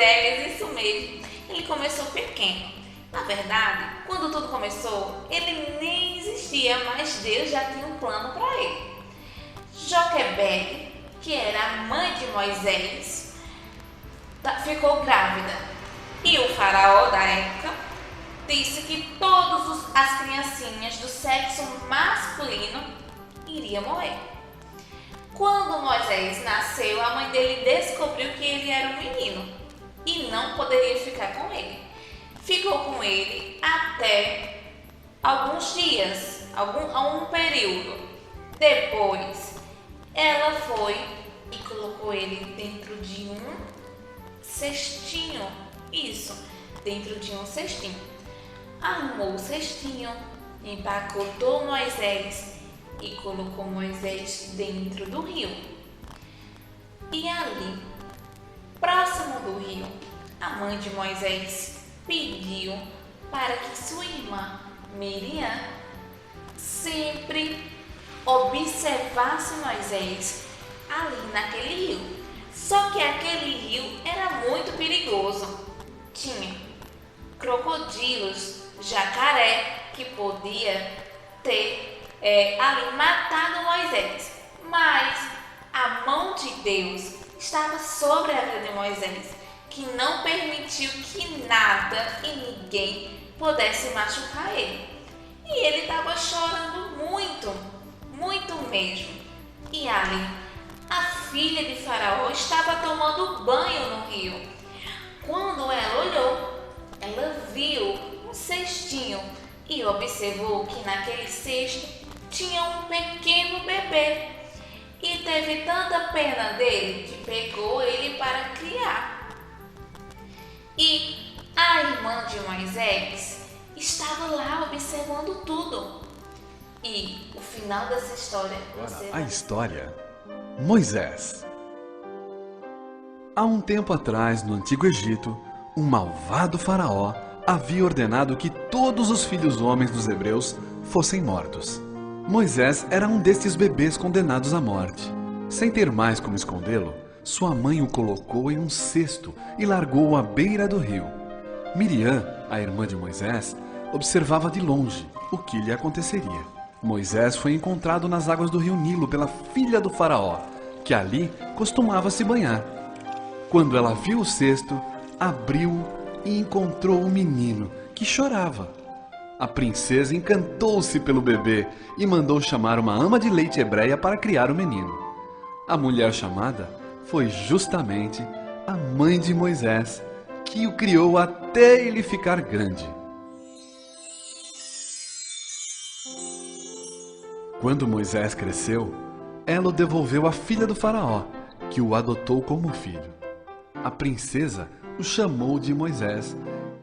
Moisés, isso mesmo. Ele começou pequeno. Na verdade, quando tudo começou, ele nem existia, mas Deus já tinha um plano para ele. Joquebede, que era a mãe de Moisés, ficou grávida. E o faraó da época disse que todas as criancinhas do sexo masculino iriam morrer. Quando Moisés nasceu, a mãe dele descobriu que ele era um menino e não poderia ficar com ele. Ficou com ele até alguns dias, um período. Depois, ela foi e colocou ele dentro de um cestinho. Isso, dentro de um cestinho. Arrumou o cestinho, empacotou Moisés e colocou Moisés dentro do rio. E ali, próximo do rio, a mãe de Moisés pediu para que sua irmã Miriam sempre observasse Moisés ali naquele rio. Só que aquele rio era muito perigoso. Tinha crocodilos, jacaré, que podia ter ali matado Moisés. Mas a mão de Deus estava sobre a vida de Moisés, que não permitiu que nada e ninguém pudesse machucar ele. E ele estava chorando muito, muito mesmo. E ali, a filha de Faraó estava tomando banho no rio. Quando ela olhou, ela viu um cestinho e observou que naquele cesto tinha um pequeno bebê. E teve tanta pena dele que pegou ele para criar. E a irmã de Moisés estava lá observando tudo. E o final dessa história... A história Moisés. Há um tempo atrás, no Antigo Egito, um malvado faraó havia ordenado que todos os filhos homens dos hebreus fossem mortos. Moisés era um destes bebês condenados à morte. Sem ter mais como escondê-lo, sua mãe o colocou em um cesto e largou-o à beira do rio. Miriam, a irmã de Moisés, observava de longe o que lhe aconteceria. Moisés foi encontrado nas águas do rio Nilo pela filha do faraó, que ali costumava se banhar. Quando ela viu o cesto, abriu-o e encontrou o menino, que chorava. A princesa encantou-se pelo bebê e mandou chamar uma ama de leite hebreia para criar o menino. A mulher chamada foi justamente a mãe de Moisés, que o criou até ele ficar grande. Quando Moisés cresceu, ela o devolveu à filha do faraó, que o adotou como filho. A princesa o chamou de Moisés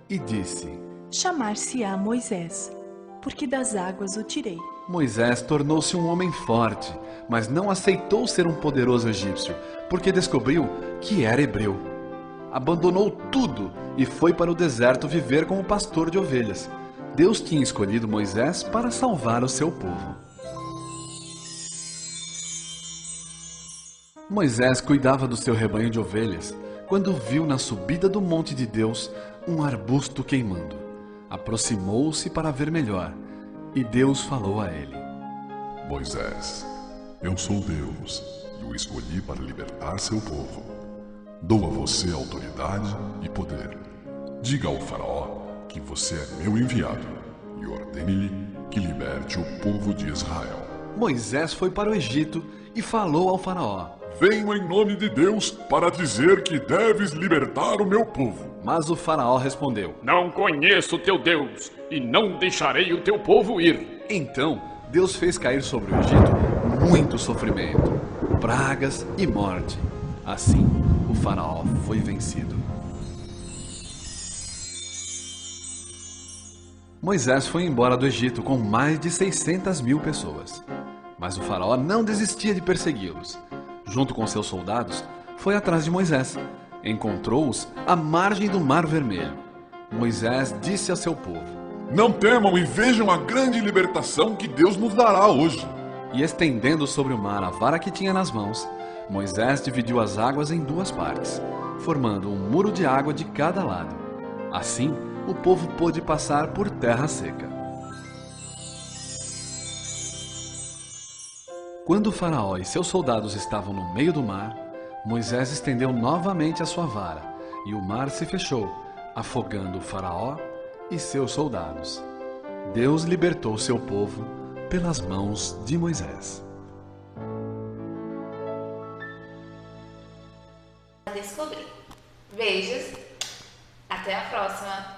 e disse: chamar-se-á Moisés, porque das águas o tirei. Moisés tornou-se um homem forte, mas não aceitou ser um poderoso egípcio, porque descobriu que era hebreu. Abandonou tudo e foi para o deserto viver como pastor de ovelhas. Deus tinha escolhido Moisés para salvar o seu povo. Moisés cuidava do seu rebanho de ovelhas quando viu na subida do monte de Deus um arbusto queimando. Aproximou-se para ver melhor e Deus falou a ele: Moisés, eu sou Deus e o escolhi para libertar seu povo. Dou a você autoridade e poder. Diga ao faraó que você é meu enviado e ordene-lhe que liberte o povo de Israel. Moisés foi para o Egito e falou ao faraó: venho em nome de Deus para dizer que deves libertar o meu povo. Mas o faraó respondeu: não conheço o teu Deus e não deixarei o teu povo ir. Então Deus fez cair sobre o Egito muito sofrimento, pragas e morte. Assim, o faraó foi vencido. Moisés foi embora do Egito com mais de 600.000 pessoas. Mas o faraó não desistia de persegui-los. Junto com seus soldados, foi atrás de Moisés. Encontrou-os à margem do Mar Vermelho. Moisés disse a seu povo: não temam e vejam a grande libertação que Deus nos dará hoje. E estendendo sobre o mar a vara que tinha nas mãos, Moisés dividiu as águas em duas partes. formando um muro de água de cada lado. Assim, o povo pôde passar por terra seca. Quando o faraó e seus soldados estavam no meio do mar, Moisés estendeu novamente a sua vara, e o mar se fechou, afogando o faraó e seus soldados. Deus libertou seu povo pelas mãos de Moisés. Descobrir. Beijos. Até a próxima.